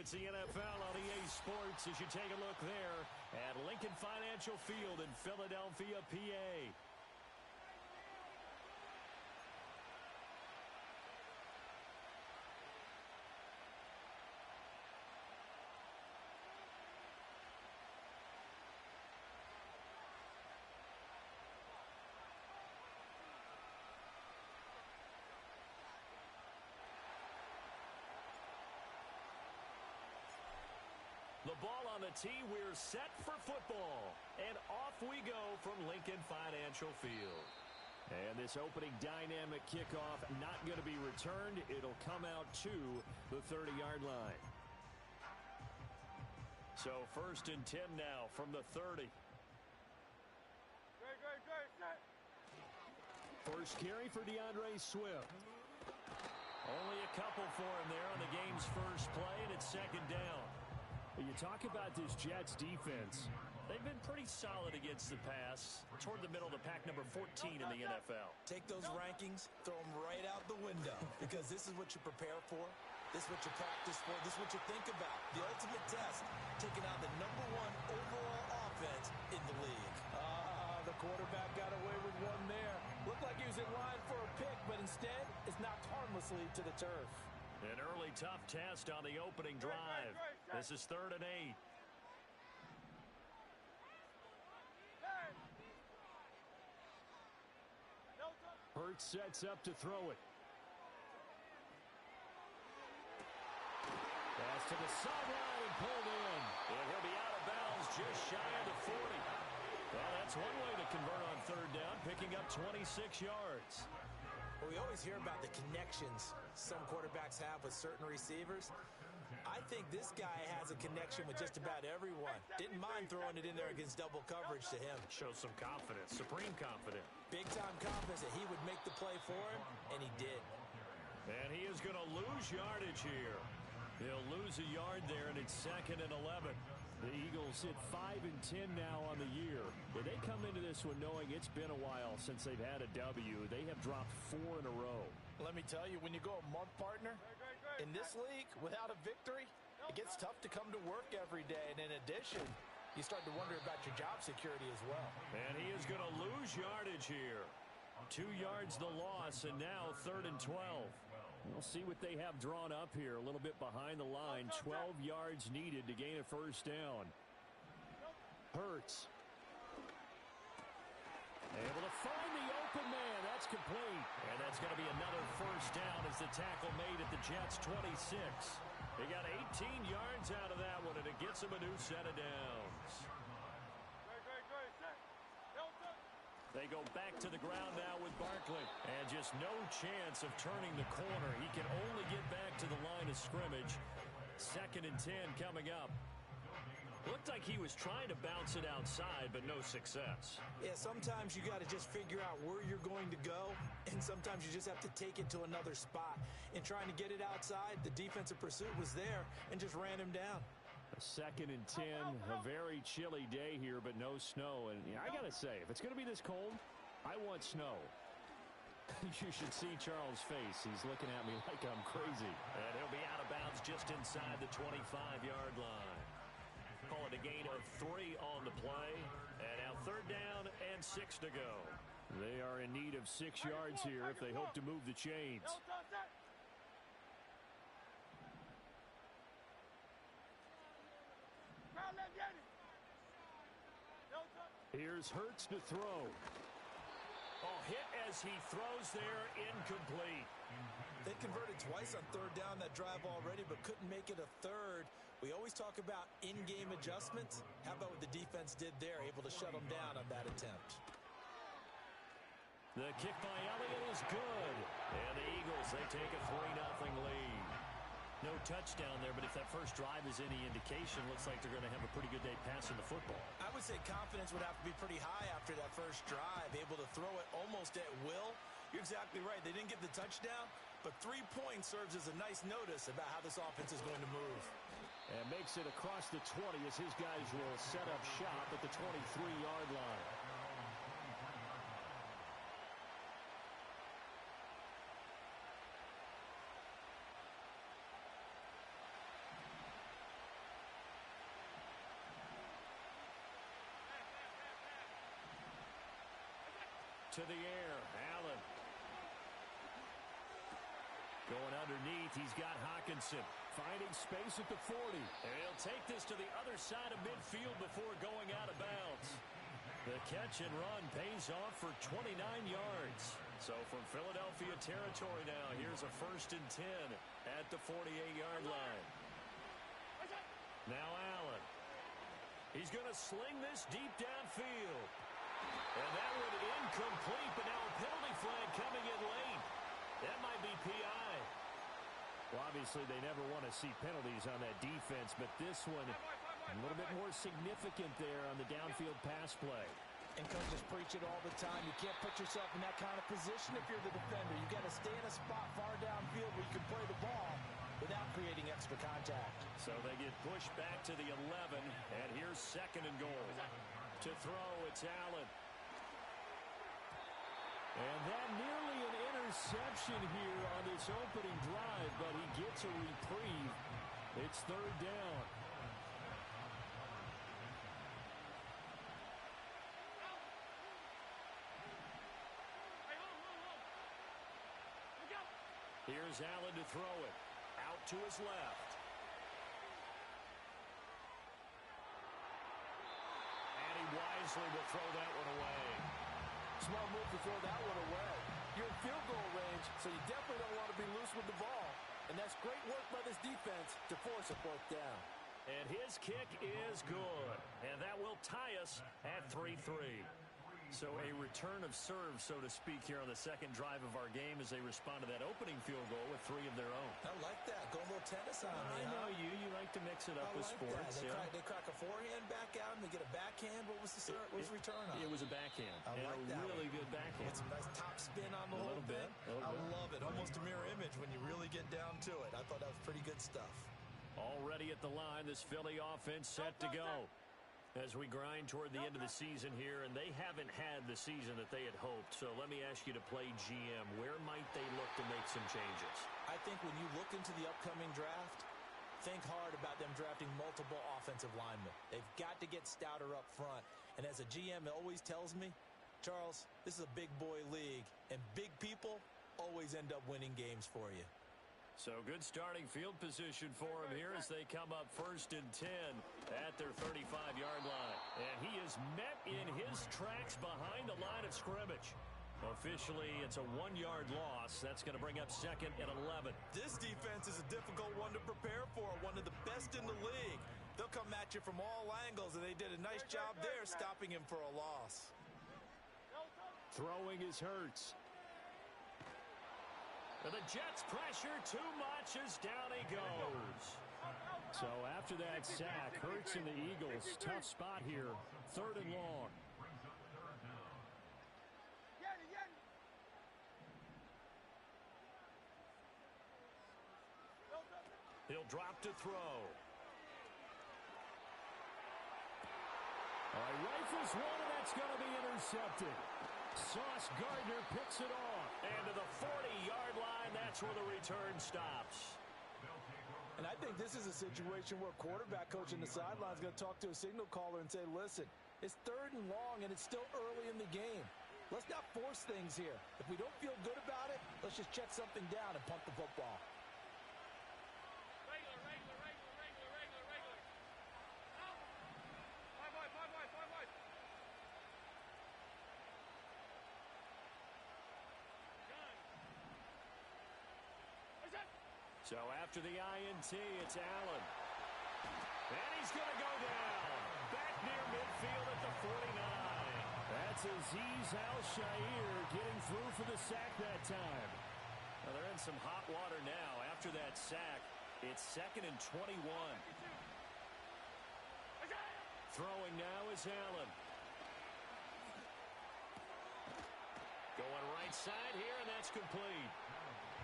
It's the NFL on EA Sports as you take a look there at Lincoln Financial Field in Philadelphia, PA. The ball on the tee, we're set for football. And off we go from Lincoln Financial Field. And this opening dynamic kickoff not going to be returned. It'll come out to the 30-yard line. So 1st and 10 now from the 30. First carry for DeAndre Swift. Only a couple for him there on the game's first play, and it's 2nd down. You talk about this Jets defense. They've been pretty solid against the pass, toward the middle of the pack, number 14 in the NFL. Take those rankings, throw them right out the window, because this is what you prepare for, this is what you practice for, this is what you think about. The ultimate test, taking out the #1 overall offense in the league. The quarterback got away with one there. Looked like he was in line for a pick, but instead it's knocked harmlessly to the turf. An early tough test on the opening drive. This is 3rd and 8. Hurts sets up to throw it. Pass to the sideline and pulled in. And he'll be out of bounds just shy of the 40. Well, that's one way to convert on 3rd down, picking up 26 yards. Well, we always hear about the connections some quarterbacks have with certain receivers. I think this guy has a connection with just about everyone. Didn't mind throwing it in there against double coverage to him. Shows some confidence, supreme confidence. Big-time confidence that he would make the play for him, and he did. And he is going to lose yardage here. He'll lose a yard there, and it's 2nd and 11. The Eagles hit 5 and 10 now on the year. They come into this one knowing it's been a while since they've had a W. They have dropped 4 in a row. Let me tell you, when you go a month, partner, in this league, without a victory, it gets tough to come to work every day. And in addition, you start to wonder about your job security as well. And he is going to lose yardage here. 2 yards the loss, and now 3rd and 12. We'll see what they have drawn up here. A little bit behind the line. 12 yards needed to gain a 1st down. Hurts. Able to find the open man. That's complete. And that's going to be another 1st down as the tackle made at the Jets' 26. They got 18 yards out of that one, and it gets them a new set of downs. They go back to the ground now with Barkley. And just no chance of turning the corner. He can only get back to the line of scrimmage. 2nd and 10 coming up. Looked like he was trying to bounce it outside, but no success. Yeah, sometimes you got to just figure out where you're going to go, and sometimes you just have to take it to another spot. In trying to get it outside, the defensive pursuit was there and just ran him down. A 2nd and 10, a very chilly day here, but no snow. And I got to say, if it's going to be this cold, I want snow. You should see Charles' face. He's looking at me like I'm crazy. And he'll be out of bounds just inside the 25-yard line. Call it a gain of 3 on the play. And now 3rd down and 6 to go. They are in need of 6 yards here if they hope to move the chains. Here's Hurts to throw. Oh, hit as he throws there, incomplete. They converted twice on 3rd down that drive already, but couldn't make it a 3rd. We always talk about in-game adjustments. How about what the defense did there, able to shut them down on that attempt? The kick by Elliott is good. And the Eagles, they take a 3-0 lead. No touchdown there, but if that first drive is any indication, looks like they're going to have a pretty good day passing the football. I would say confidence would have to be pretty high after that first drive, able to throw it almost at will. You're exactly right. They didn't get the touchdown, but 3 points serves as a nice notice about how this offense is going to move. And makes it across the 20 as his guys will set up shop at the 23-yard line. to the air. Allen. Going underneath, he's got Hockenson. Finding space at the 40. And he'll take this to the other side of midfield before going out of bounds. The catch and run pays off for 29 yards. So from Philadelphia territory now, here's a 1st and 10 at the 48-yard line. Now Allen. He's going to sling this deep downfield. And that one incomplete, but now a penalty flag coming in late. That might be PI. Well, obviously, they never want to see penalties on that defense, but this one a little bit more significant there on the downfield pass play. And coaches preach it all the time. You can't put yourself in that kind of position if you're the defender. You got to stay in a spot far downfield where you can play the ball without creating extra contact. So they get pushed back to the 11, and here's 2nd and goal. To throw, it's Allen. And that nearly an interception here on this opening drive, but he gets a reprieve. It's 3rd down. Here's Allen to throw it. Out to his left. And he wisely will throw that one away. Smart move to throw that one away. You're in field goal range, so you definitely don't want to be loose with the ball. And that's great work by this defense to force a 4th down. And his kick is good. And that will tie us at 3-3. So a return of serve, so to speak, here on the 2nd drive of our game as they respond to that opening field goal with 3 of their own. I like that. Go a little tennis on me. I know you. You like to mix it up with sports. They crack a forehand back out and they get a backhand. What was the return on? It was a backhand. I like a that really one. good backhand. With some nice top spin on the whole thing. I love it. Almost a mirror image when you really get down to it. I thought that was pretty good stuff. Already at the line, this Philly offense set to go. As we grind toward the end of the season here, and they haven't had the season that they had hoped. So let me ask you to play GM. Where might they look to make some changes? I think when you look into the upcoming draft, think hard about them drafting multiple offensive linemen. They've got to get stouter up front. And as a GM always tells me, Charles, this is a big boy league, and big people always end up winning games for you. So good starting field position for him here as they come up 1st and 10 at their 35-yard line. And he is met in his tracks behind the line of scrimmage. Officially, it's a 1-yard loss. That's going to bring up 2nd and 11. This defense is a difficult one to prepare for, one of the best in the league. They'll come at you from all angles, and they did a nice job there stopping him for a loss. Throwing is Hurts. And the Jets pressure too much as down he goes. So after that sack, Hurts and the Eagles, tough spot here. 3rd and long. He'll drop to throw. All right, rifles one, and that's going to be intercepted. Sauce Gardner picks it off. And to the 40-yard line, that's where the return stops. And I think this is a situation where quarterback coach on the sideline is going to talk to a signal caller and say, listen, it's 3rd and long, and it's still early in the game. Let's not force things here. If we don't feel good about it, let's just check something down and punt the football. So after the INT, it's Allen. And he's going to go down. Back near midfield at the 49. That's Azeez Al-Shaair getting through for the sack that time. Well, they're in some hot water now. After that sack, it's 2nd and 21. Throwing now is Allen. Going right side here, and that's complete.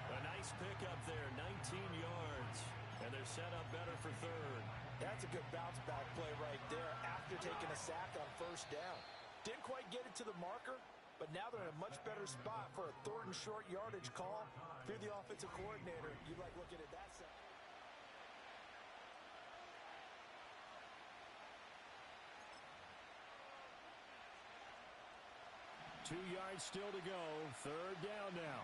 A nice pickup there, 19 yards. And they're set up better for 3rd. That's a good bounce-back play right there after taking a sack on 1st down. Didn't quite get it to the marker, but now they're in a much better spot for a 3rd and short yardage call. If you're the offensive coordinator, you like looking at that set. 2 yards still to go. Third down now.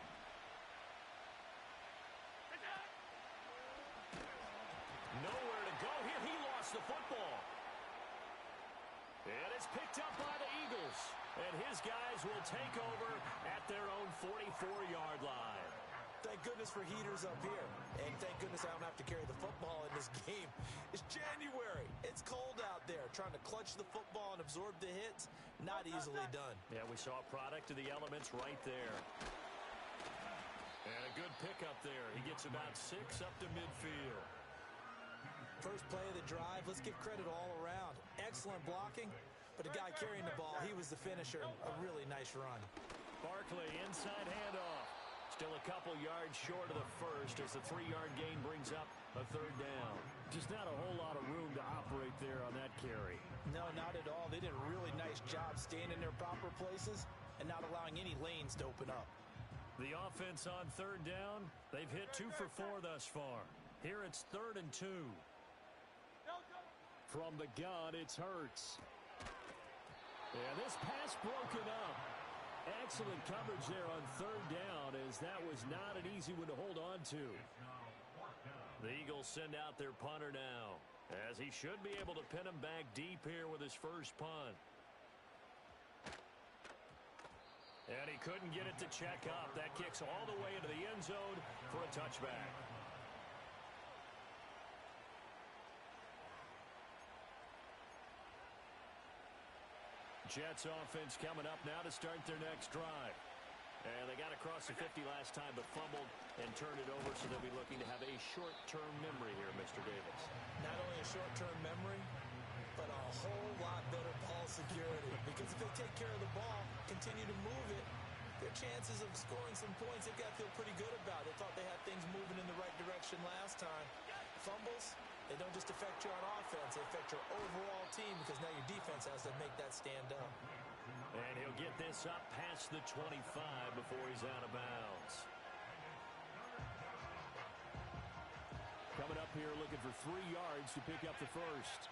Nowhere to go here. He lost the football. And it's picked up by the Eagles. And his guys will take over at their own 44-yard line. Thank goodness for heaters up here. And thank goodness I don't have to carry the football in this game. It's January. It's cold out there. Trying to clutch the football and absorb the hits, not easily done. Yeah, we saw a product of the elements right there. And a good pickup there. He gets about 6 up to midfield. First play of the drive, let's give credit all around. Excellent blocking, but the guy carrying the ball, he was the finisher. A really nice run. Barkley, inside handoff. Still a couple yards short of the first as the 3-yard gain brings up a third down. Just not a whole lot of room to operate there on that carry. No, not at all. They did a really nice job staying in their proper places and not allowing any lanes to open up. The offense on third down, they've hit 2 for 4 thus far. Here it's 3rd and 2. From the gun, it's Hurts. And this pass broken up. Excellent coverage there on third down, as that was not an easy one to hold on to. The Eagles send out their punter now, as he should be able to pin him back deep here with his first punt. And he couldn't get it to check up. That kicks all the way into the end zone for a touchback. Jets offense coming up now to start their next drive. And they got across the 50 last time, but fumbled and turned it over, so they'll be looking to have a short-term memory here, Mr. Davis. Not only a short-term memory, but a whole lot better ball security. Because if they take care of the ball, continue to move it, their chances of scoring some points, they've got to feel pretty good about. They thought they had things moving in the right direction last time. Fumbles, they don't just affect you on offense, they affect your overall team, because now your defense has to make that stand up. And he'll get this up past the 25 before he's out of bounds. Coming up here looking for 3 yards to pick up the first.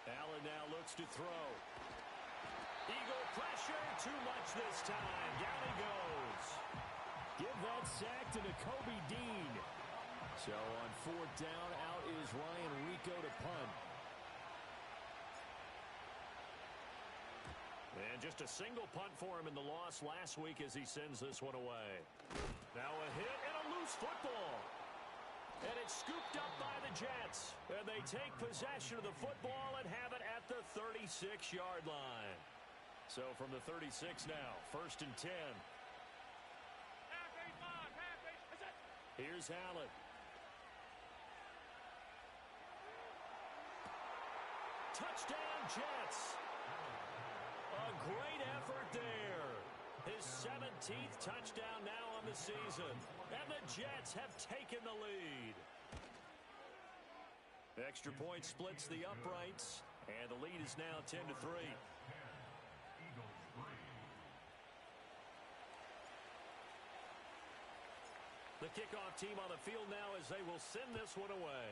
Allen now looks to throw. Eagle pressure, too much this time. Down he goes. Give that sack to Nakobe Dean. So on 4th down, out is Ryan Rico to punt. And just a single punt for him in the loss last week as he sends this one away. Now a hit and a loose football. And it's scooped up by the Jets. And they take possession of the football and have it at the 36-yard line. So from the 36 now, 1st and 10. Here's Allen. Touchdown, Jets. A great effort there. His 17th touchdown now on the season. And the Jets have taken the lead. Extra point splits the uprights. And the lead is now 10-3. The kickoff team on the field now as they will send this one away.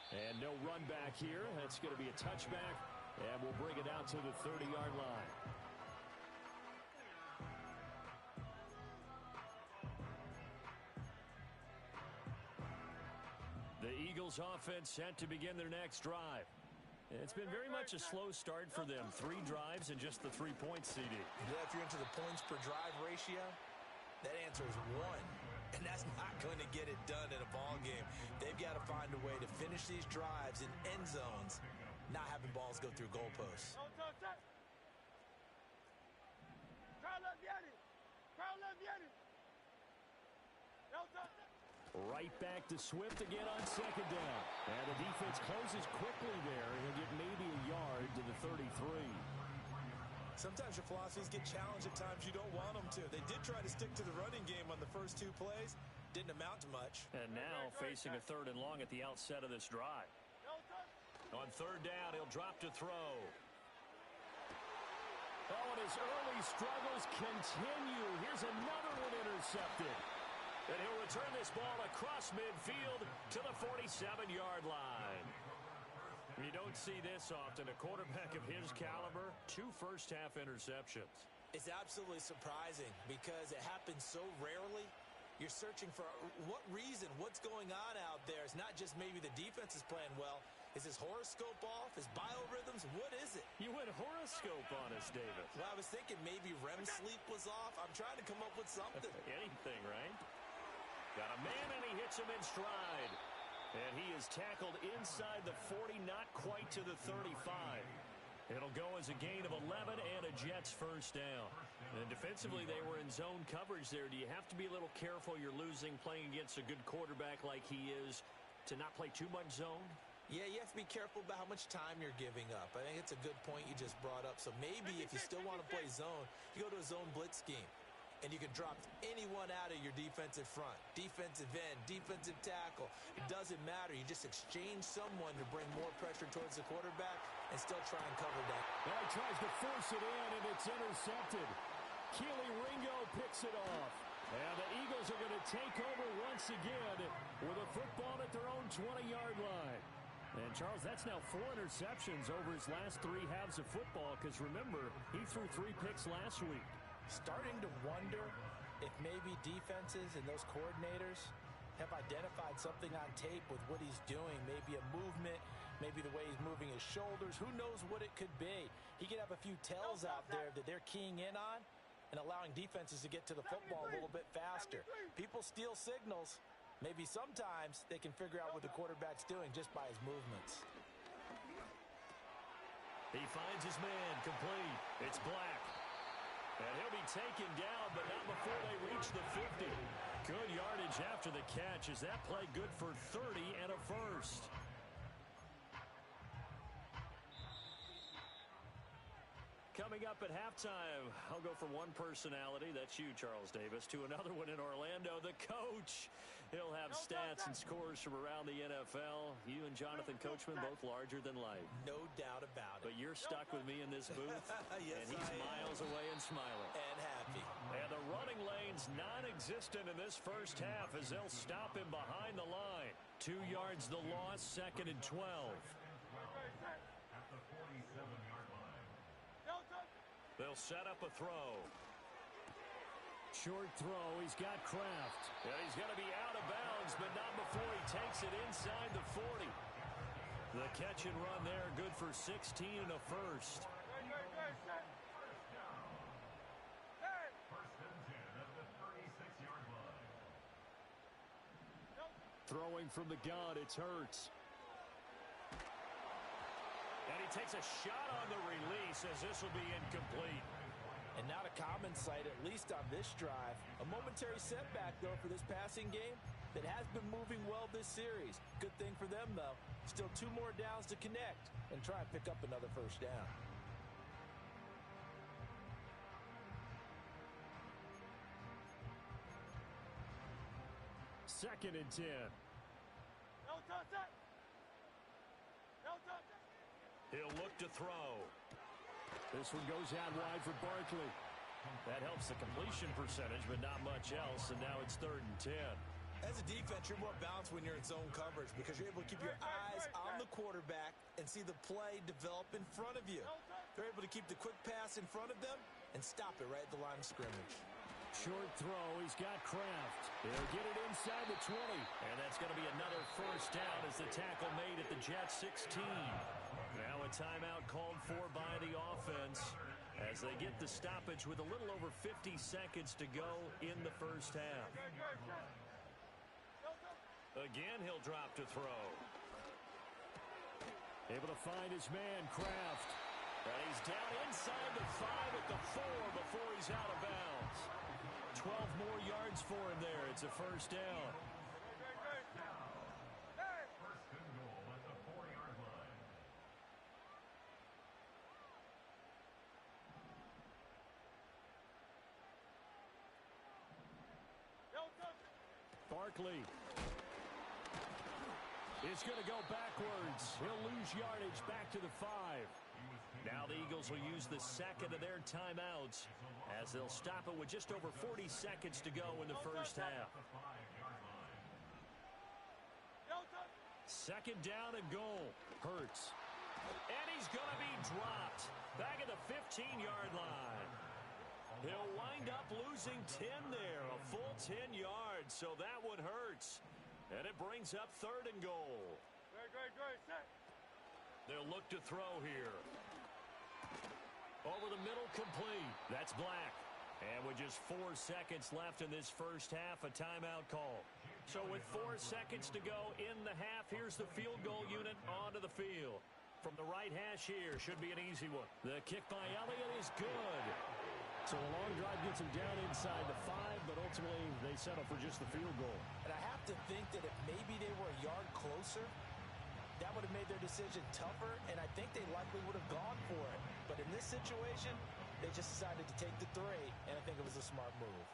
And no run back here. That's going to be a touchback. And we'll bring it out to the 30-yard line. The Eagles offense set to begin their next drive. It's been very much a slow start for them. 3 drives and just the 3 points, CD. Yeah, if you're into the points per drive ratio, that answer is 1. And that's not going to get it done in a ball game. They've got to find a way to finish these drives in end zones, not having balls go through goalposts. Right back to Swift again on 2nd down. And the defense closes quickly there. He'll get maybe a yard to the 33. Sometimes your philosophies get challenged at times you don't want them to. They did try to stick to the running game on the first 2 plays. Didn't amount to much. And now facing a 3rd and long at the outset of this drive. On 3rd down, he'll drop to throw. Oh, and his early struggles continue. Here's another one intercepted. And he'll return this ball across midfield to the 47-yard line. You don't see this often. A quarterback of his caliber, 2 first-half interceptions. It's absolutely surprising because it happens so rarely. You're searching for what reason, what's going on out there. It's not just maybe the defense is playing well. Is his horoscope off? His biorhythms? What is it? You went horoscope on us, David. Well, I was thinking maybe REM sleep was off. I'm trying to come up with something. Anything, right? Got a man, and he hits him in stride. And he is tackled inside the 40, not quite to the 35. It'll go as a gain of 11 and a Jets first down. And defensively, they were in zone coverage there. Do you have to be a little careful you're losing playing against a good quarterback like he is to not play too much zone? Yeah, you have to be careful about how much time you're giving up. I think it's a good point you just brought up. So maybe if you still want to play zone, you go to a zone blitz scheme. And you can drop anyone out of your defensive front. Defensive end, defensive tackle. It doesn't matter. You just exchange someone to bring more pressure towards the quarterback and still try and cover that. Now he tries to force it in, and it's intercepted. Keely Ringo picks it off. And the Eagles are going to take over once again with a football at their own 20-yard line. And, Charles, that's now 4 interceptions over his last 3 halves of football because, remember, he threw 3 picks last week. Starting to wonder if maybe defenses and those coordinators have identified something on tape with what he's doing. Maybe a movement, maybe the way he's moving his shoulders. Who knows what it could be? He could have a few tells out there that they're keying in on and allowing defenses to get to the football a little bit faster. People steal signals. Maybe sometimes they can figure out what the quarterback's doing just by his movements. He finds his man complete. It's Black. And he'll be taken down, but not before they reach the 50. Good yardage after the catch. Is that play good for 30 and a first? Coming up at halftime, I'll go from one personality, that's you, Charles Davis, to another one in Orlando, the coach. He'll have stats and scores from around the NFL. You and Jonathan Coachman, both larger than life. No doubt about it. But you're stuck with me in this booth, yes, and he's miles away and smiling. And happy. And the running lane's non-existent in this first half as they'll stop him behind the line. 2 yards the loss, 2nd and 12. They'll set up a throw. Short throw. He's got Kraft. And he's going to be out of bounds, but not before he takes it inside the 40. The catch and run there, good for 16 and a first. Throwing from the gun, it's Hurts. And he takes a shot on the release as this will be incomplete. And not a common sight, at least on this drive. A momentary setback, though, for this passing game that has been moving well this series. Good thing for them, though. Still 2 more downs to connect and try and pick up another first down. Second and 10. He'll look to throw. This one goes out wide for Barkley. That helps the completion percentage, but not much else, and now it's 3rd and 10. As a defense, you're more balanced when you're in zone coverage because you're able to keep your eyes on the quarterback and see the play develop in front of you. They're able to keep the quick pass in front of them and stop it right at the line of scrimmage. Short throw. He's got Kraft. He'll get it inside the 20. And that's going to be another first down as the tackle made at the Jets 16. Now a timeout called for by the offense as they get the stoppage with a little over 50 seconds to go in the first half. Again, he'll drop to throw. Able to find his man, Kraft. And he's down inside the 5 at the 4 before he's out of bounds. 12 more yards for him there. It's a first down. Barkley is going to go backwards. He'll lose yardage back to the 5. Now the Eagles will use the second of their timeouts as they'll stop it with just over 40 seconds to go in the first half. Second down and goal. Hurts. And he's going to be dropped back at the 15-yard line. He'll wind up losing 10 there, a full 10 yards, so that one hurts. And it brings up third and goal. They'll look to throw here. Over the middle, complete. That's Black. And with just 4 seconds left in this first half, a timeout call. So with 4 seconds to go in the half, here's the field goal unit onto the field. From the right hash here, should be an easy one. The kick by Elliott is good. So a long drive gets them down inside the 5, but ultimately they settle for just the field goal. And I have to think that if maybe they were a yard closer, that would have made their decision tougher, and I think they likely would have gone for it. But in this situation, they just decided to take the 3, and I think it was a smart move.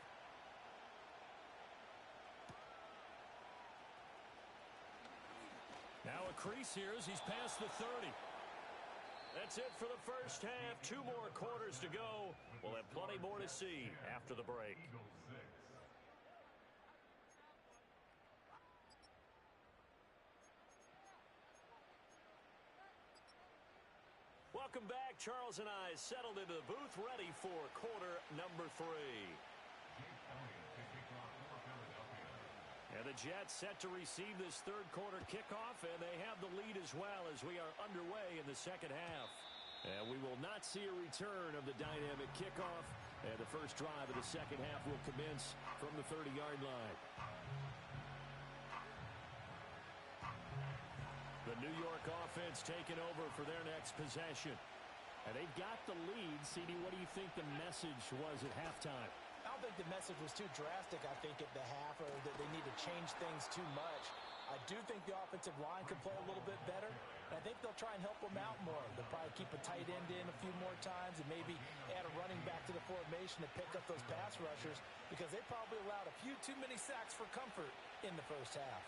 Now a crease here as he's past the 30. That's it for the first half. 2 more quarters to go. We'll have plenty more to see after the break. Welcome back. Charles and I settled into the booth, ready for quarter number 3. And the Jets set to receive this third quarter kickoff, and they have the lead as well as we are underway in the second half. And we will not see a return of the dynamic kickoff, and the first drive of the second half will commence from the 30-yard line. The New York offense taking over for their next possession. And they've got the lead. CD, what do you think the message was at halftime? I don't think the message was too drastic, I think, at the half, or that they need to change things too much. I do think the offensive line could play a little bit better, and I think they'll try and help them out more. They'll probably keep a tight end in a few more times and maybe add a running back to the formation to pick up those pass rushers, because they probably allowed a few too many sacks for comfort in the first half.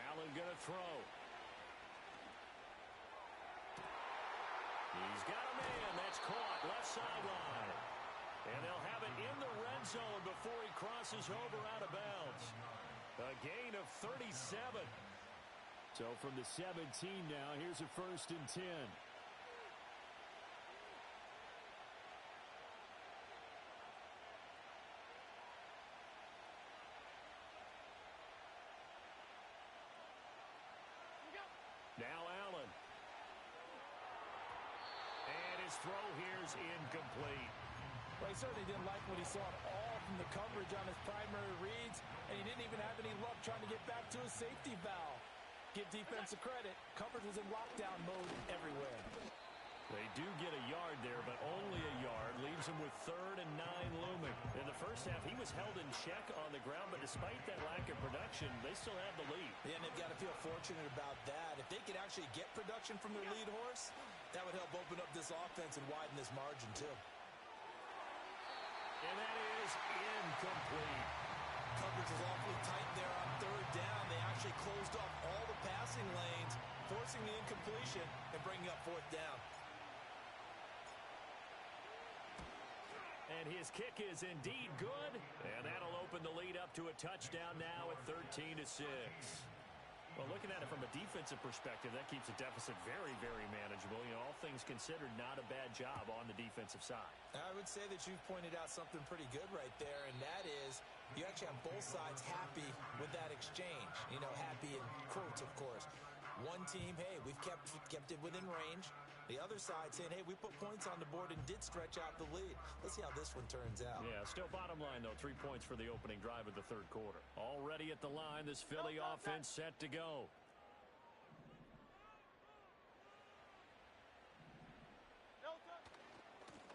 Allen going to throw. He's got a man. That's caught. Left sideline. And they'll have it in the red zone before he crosses over out of bounds. A gain of 37. So from the 17 now, here's a 1st and 10. Now Allen. And his throw here's incomplete. Well, he certainly didn't like what he saw at all from the coverage on his primary reads, and he didn't even have any luck trying to get back to his safety valve. Give defensive credit. Coverage was in lockdown mode everywhere. They do get a yard there, but only a yard. Leaves him with 3rd and 9 looming. In the first half, he was held in check on the ground, but despite that lack of production, they still have the lead. Yeah, and they've got to feel fortunate about that. If they could actually get production from their lead horse, that would help open up this offense and widen this margin, too. And that is incomplete. Coverage was awfully tight there on 3rd down. They actually closed off all the passing lanes, forcing the incompletion and bringing up 4th down. And his kick is indeed good, and that'll open the lead up to a touchdown now at 13-6. Well, looking at it from a defensive perspective, that keeps the deficit very, very manageable. You know, all things considered, not a bad job on the defensive side. I would say that you've pointed out something pretty good right there, and that is you actually have both sides happy with that exchange. You know, happy in quotes, of course. One team, hey, we've kept it within range. The other side saying, hey, we put points on the board and did stretch out the lead. Let's see how this one turns out. Yeah, still bottom line, though, 3 points for the opening drive of the third quarter. Already at the line, this Philly offense set to go.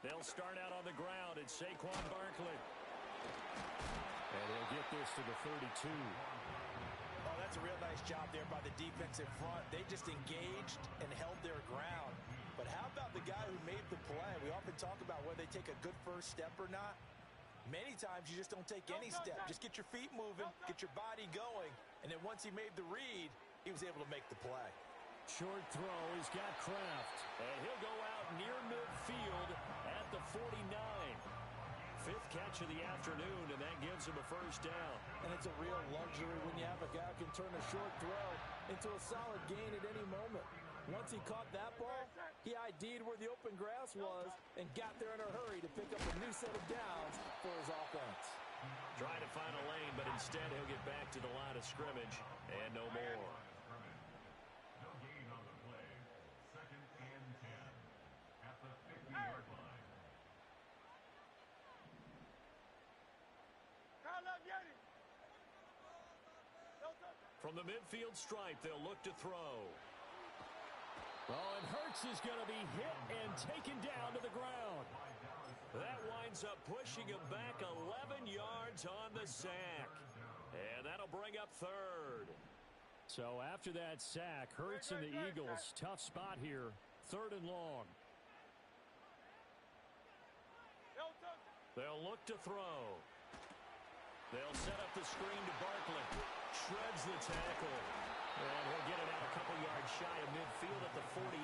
They'll start out on the ground. It's Saquon Barkley. And he'll get this to the 32. Oh, that's a real nice job there by the defensive front. They just engaged and held their ground. But how about the guy who made the play? We often talk about whether they take a good first step or not. Many times you just don't take any step. Just get your feet moving, get your body going. And then once he made the read, he was able to make the play. Short throw. He's got Kraft. And he'll go out near midfield at the 49. Fifth catch of the afternoon, and that gives him a first down. And it's a real luxury when you have a guy who can turn a short throw into a solid gain at any moment. Once he caught that ball, he ID'd where the open grass was and got there in a hurry to pick up a new set of downs for his offense. Trying to find a lane, but instead he'll get back to the line of scrimmage and no more. No gain on the play. 2nd and 10 at the 50-yard line. From the midfield stripe, they'll look to throw. Oh, and Hurts is going to be hit and taken down to the ground. That winds up pushing him back 11 yards on the sack. And that'll bring up third. So after that sack, Hurts and the Eagles, tough spot here, 3rd and long. They'll look to throw. They'll set up the screen to Barkley. Shreds the tackle. And he'll get it out a couple yards shy of midfield at the 48.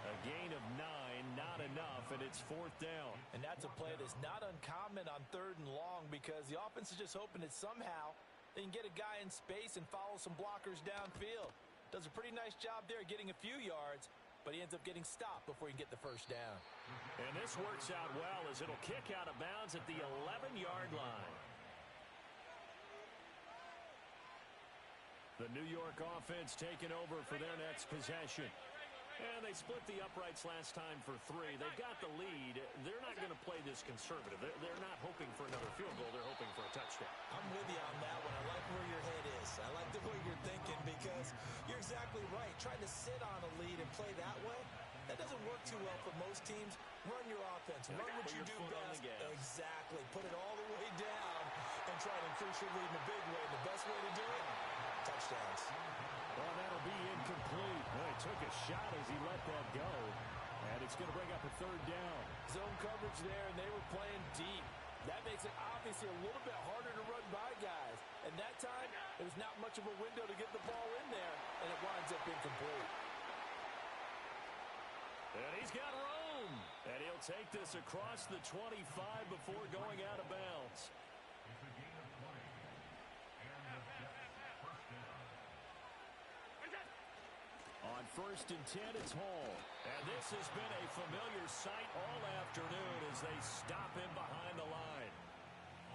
A gain of 9, not enough, and it's 4th down. And that's a play that's not uncommon on 3rd and long because the offense is just hoping that somehow they can get a guy in space and follow some blockers downfield. Does a pretty nice job there getting a few yards, but he ends up getting stopped before he can get the first down. And this works out well as it'll kick out of bounds at the 11-yard line. The New York offense taking over for their next possession. And they split the uprights last time for 3. They've got the lead. They're not going to play this conservative. They're not hoping for another field goal. They're hoping for a touchdown. I'm with you on that one. I like where your head is. I like the way you're thinking because you're exactly right. Trying to sit on a lead and play that way, that doesn't work too well for most teams. Run your offense. Run what you do best. Exactly. Put it all the way down and try to increase your lead in a big way. The best way to do it, touchdowns. Well, that'll be incomplete. Well, he took a shot as he let that go. And it's going to bring up a 3rd down. Zone coverage there, and they were playing deep. That makes it obviously a little bit harder to run by guys. And that time, it was not much of a window to get the ball in there, and it winds up incomplete. And he's got room. And he'll take this across the 25 before going out of bounds. It's a gain of 20. And the Jets first down. On 1st and 10, it's Hall. And this has been a familiar sight all afternoon as they stop him behind the line.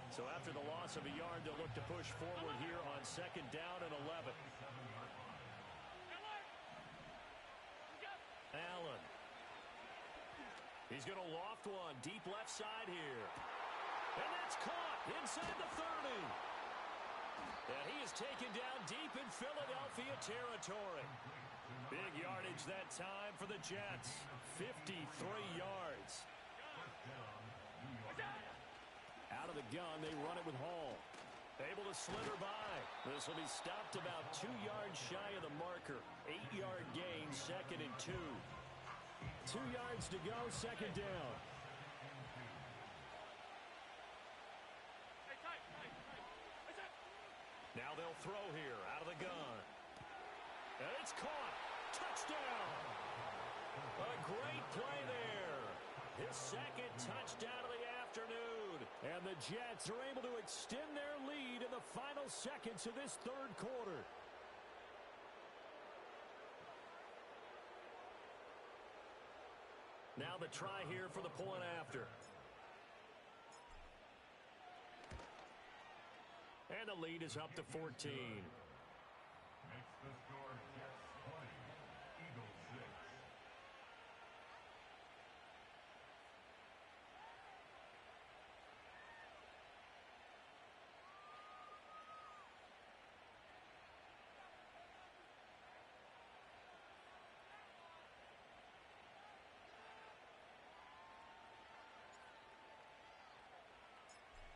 So after the loss of a yard, they'll look to push forward here on 2nd down and 11. Allen. He's going to loft one deep left side here. And that's caught inside the 30. And he is taken down deep in Philadelphia territory. Big yardage that time for the Jets. 53 yards. Out of the gun, they run it with Hall. Able to slither by. This will be stopped about 2 yards shy of the marker. 8-yard gain, 2nd and 2. 2 yards to go, 2nd down. Now they'll throw here out of the gun. And it's caught. Touchdown. A great play there. His 2nd touchdown of the afternoon. And the Jets are able to extend their lead in the final seconds of this 3rd quarter. Now the try here for the point after. And the lead is up to 14. Makes the score Jets 20, Eagles 6.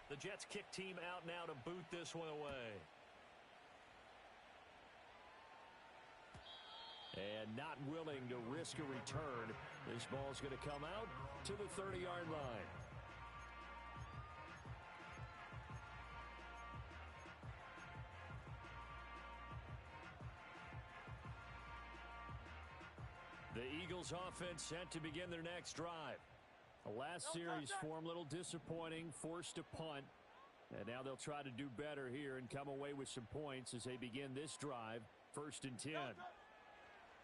The Jets kick team out now to boot this one away. And not willing to risk a return. This ball's going to come out to the 30-yard line. The Eagles offense set to begin their next drive. Last series form a little disappointing, forced to punt. And now they'll try to do better here and come away with some points as they begin this drive. 1st and 10.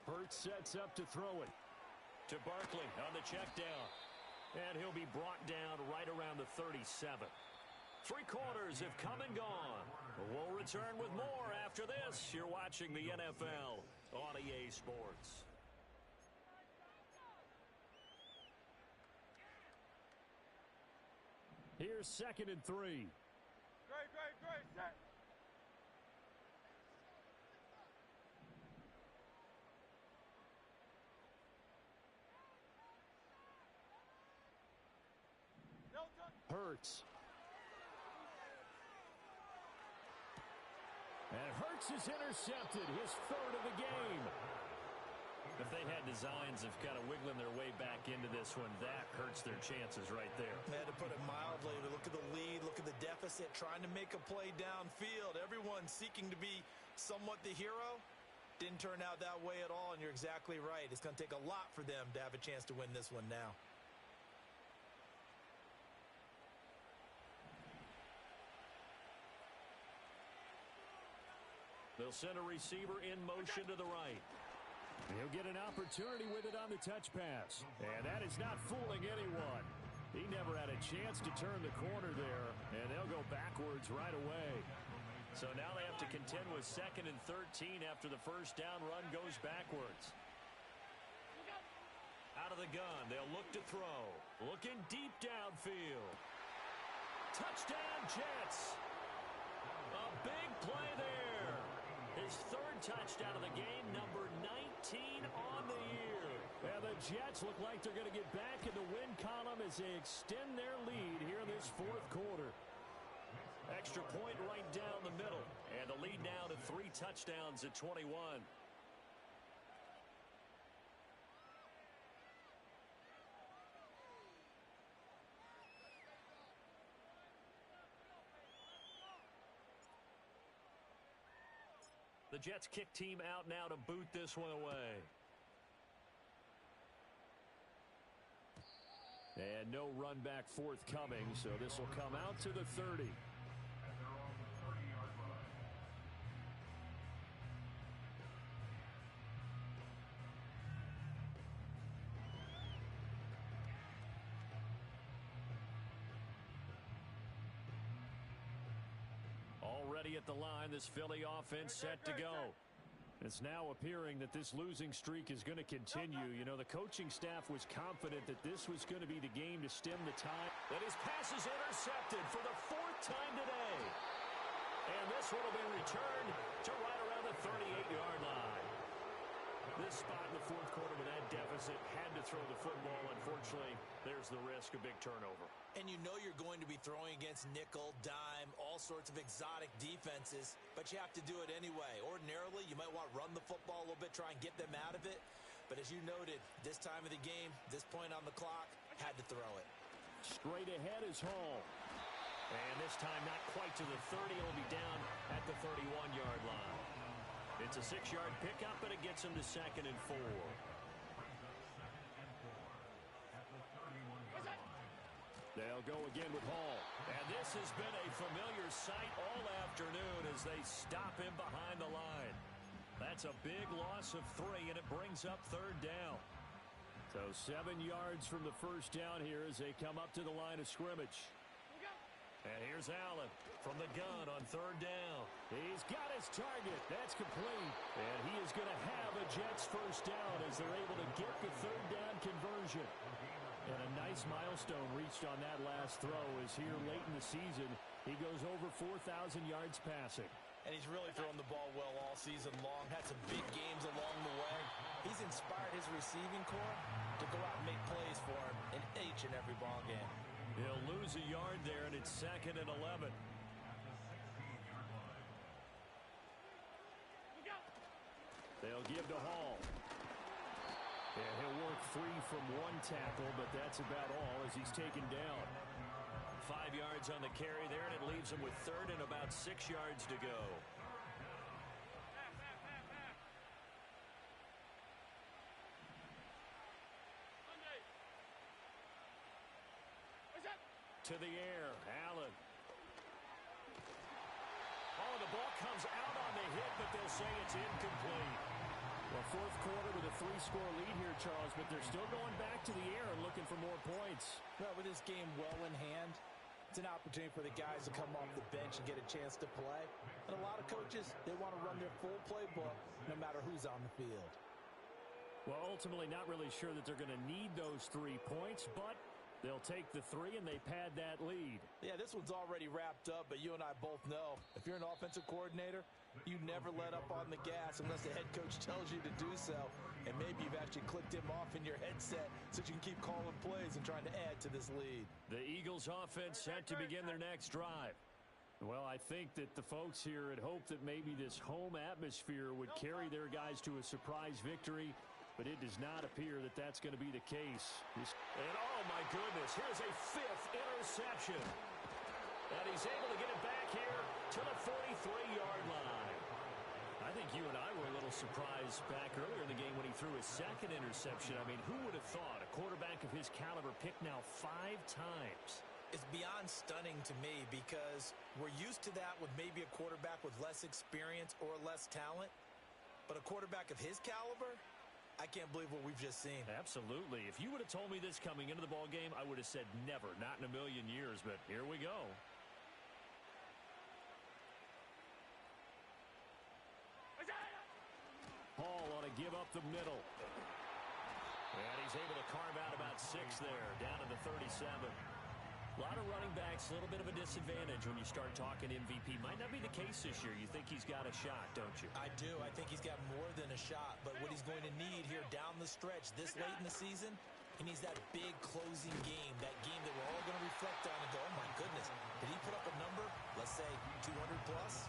Hurts sets up to throw it. To Barkley on the check down. And he'll be brought down right around the 37. 3 quarters have come and gone. We'll return with more after this. You're watching the NFL on EA Sports. Here's 2nd and 3. Great, set. Hurts. And Hurts is intercepted, his 3rd of the game. If they had designs of kind of wiggling their way back into this one, that hurts their chances right there. Had to put it mildly. Look at the lead, look at the deficit, trying to make a play downfield. Everyone seeking to be somewhat the hero. Didn't turn out that way at all, and you're exactly right. It's going to take a lot for them to have a chance to win this one now. They'll send a receiver in motion to the right. He'll get an opportunity with it on the touch pass. And that is not fooling anyone. He never had a chance to turn the corner there, and they'll go backwards right away. So now they have to contend with 2nd and 13 after the first down run goes backwards. Out of the gun, they'll look to throw. Looking deep downfield. Touchdown, Jets. A big play there. His 3rd touchdown of the game, number 19 on the year. And the Jets look like they're going to get back in the win column as they extend their lead here in this 4th quarter. Extra point right down the middle. And the lead now to 3 touchdowns at 21. The Jets kick team out now to boot this one away. And no run back forthcoming, so this will come out to the 30. Already at the line, this Philly offense set to go. It's now appearing that this losing streak is going to continue. You know, the coaching staff was confident that this was going to be the game to stem the tide. And his pass is intercepted for the 4th time today. And this one will be returned to right around the 38-yard line. This spot in the 4th quarter with that deficit, had to throw the football. Unfortunately, there's the risk of big turnover. And you know you're going to be throwing against nickel, dime, all sorts of exotic defenses, but you have to do it anyway. Ordinarily, you might want to run the football a little bit, try and get them out of it. But as you noted, this time of the game, this point on the clock, had to throw it. Straight ahead is Hall. And this time not quite to the 30. It'll be down at the 31-yard line. It's a 6-yard pickup, and it gets him to 2nd and 4. They'll go again with Hall. And this has been a familiar sight all afternoon as they stop him behind the line. That's a big loss of 3, and it brings up 3rd down. So 7 yards from the first down here as they come up to the line of scrimmage. And here's Allen from the gun on 3rd down. He's got his target. That's complete. And he is going to have a Jets first down as they're able to get the 3rd down conversion. And a nice milestone reached on that last throw as here late in the season, he goes over 4,000 yards passing. And he's really thrown the ball well all season long. Had some big games along the way. He's inspired his receiving corps to go out and make plays for him in each and every ball game. He'll lose a yard there, and it's 2nd and 11. They'll give to Hall. And he'll work free from 1 tackle, but that's about all as he's taken down. 5 yards on the carry there, and it leaves him with 3rd and about 6 yards to go. to the air. Allen. Oh, the ball comes out on the hit, but they'll say it's incomplete. Well, fourth quarter with a 3-score lead here, Charles, but they're still going back to the air and looking for more points. Well, with this game well in hand, it's an opportunity for the guys to come off the bench and get a chance to play. And a lot of coaches, they want to run their full playbook no matter who's on the field. Well, ultimately not really sure that they're going to need those 3 points, but they'll take the 3 and they pad that lead. Yeah, this one's already wrapped up, but you and I both know if you're an offensive coordinator, you never let up on the gas unless the head coach tells you to do so. And maybe you've actually clicked him off in your headset so you can keep calling plays and trying to add to this lead. The Eagles offense set to begin their next drive. Well, I think that the folks here had hoped that maybe this home atmosphere would carry their guys to a surprise victory, but it does not appear that that's going to be the case. And oh my goodness, here's a 5th interception. And he's able to get it back here to the 43-yard line. I think you and I were a little surprised back earlier in the game when he threw his 2nd interception. I mean, who would have thought a quarterback of his caliber picked now 5 times? It's beyond stunning to me because we're used to that with maybe a quarterback with less experience or less talent. But a quarterback of his caliber, I can't believe what we've just seen. Absolutely. If you would have told me this coming into the ball game, I would have said never, not in a million years. But here we go. Hall ought to give up the middle. And he's able to carve out about 6 there, down to the 37. A lot of running backs, a little bit of a disadvantage when you start talking MVP. Might not be the case this year. You think he's got a shot, don't you? I do. I think he's got more than a shot. But what he's going to need here down the stretch this late in the season, he needs that big closing game, that game that we're all going to reflect on and go, oh, my goodness, did he put up a number, let's say 200 plus?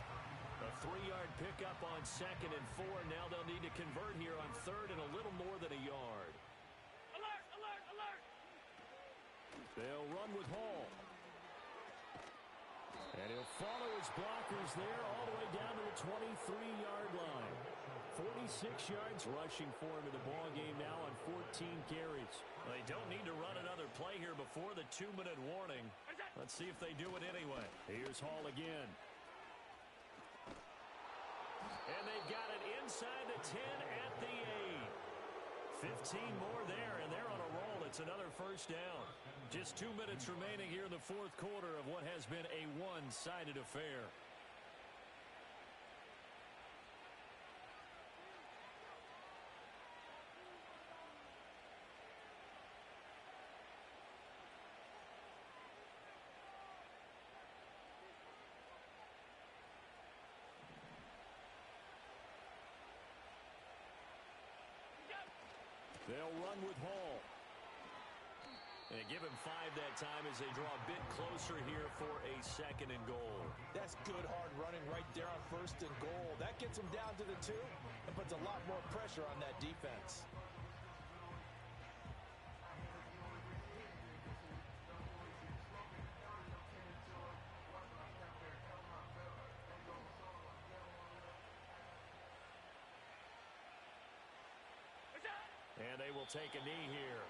A 3-yard pickup on 2nd and 4. Now they'll need to convert here on 3rd and a little more than a yard. Alert, alert, alert! They'll run with Hall. And he'll follow his blockers there all the way down to the 23-yard line. 46 yards rushing for him in the ball game now on 14 carries. They don't need to run another play here before the 2-minute warning. Let's see if they do it anyway. Here's Hall again. And they've got it inside the 10 at the 8. 15 more there, and they're on a roll. It's another first down. Just 2 minutes remaining here in the fourth quarter of what has been a one-sided affair. They'll run with Hall. And they give him 5 that time as they draw a bit closer here for a 2nd and goal. That's good hard running right there on 1st and goal. That gets them down to the 2 and puts a lot more pressure on that defense. And they will take a knee here.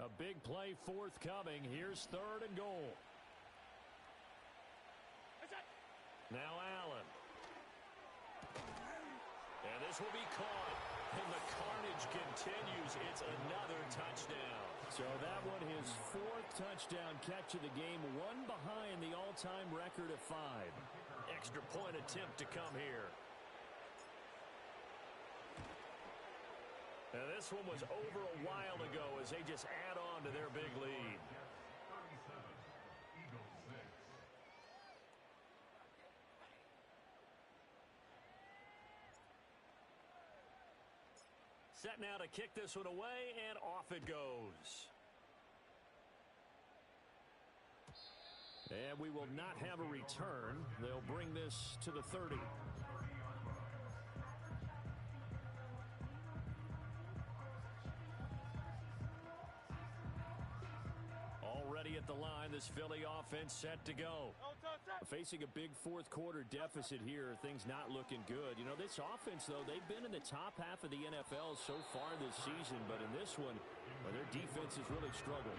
A big play forthcoming. Here's 3rd and goal. Now Allen. And this will be caught. And the carnage continues. It's another touchdown. So that one his 4th touchdown catch of the game. One behind the all-time record of 5. Extra point attempt to come here. And this one was over a while ago as they just add on to their big lead. 37, Eagles 6. Set now to kick this one away, and off it goes. And we will not have a return. They'll bring this to the 30. Already at the line, this Philly offense set to go. Facing a big fourth quarter deficit here, things not looking good. You know, this offense, though, they've been in the top half of the NFL so far this season, but in this one, well, their defense has really struggled.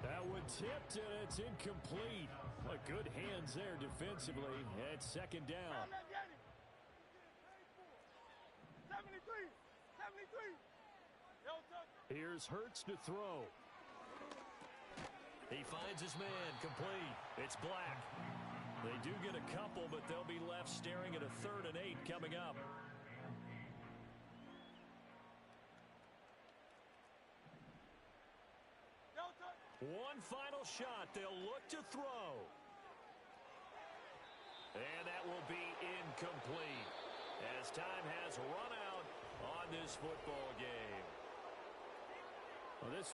That one tipped, and it's incomplete. Well, good hands there defensively at second down. 73. Here's Hurts to throw. He finds his man, complete. It's Black. They do get a couple, but they'll be left staring at a 3rd and 8 coming up. One final shot. They'll look to throw. And that will be incomplete as time has run out on this football game. Well, this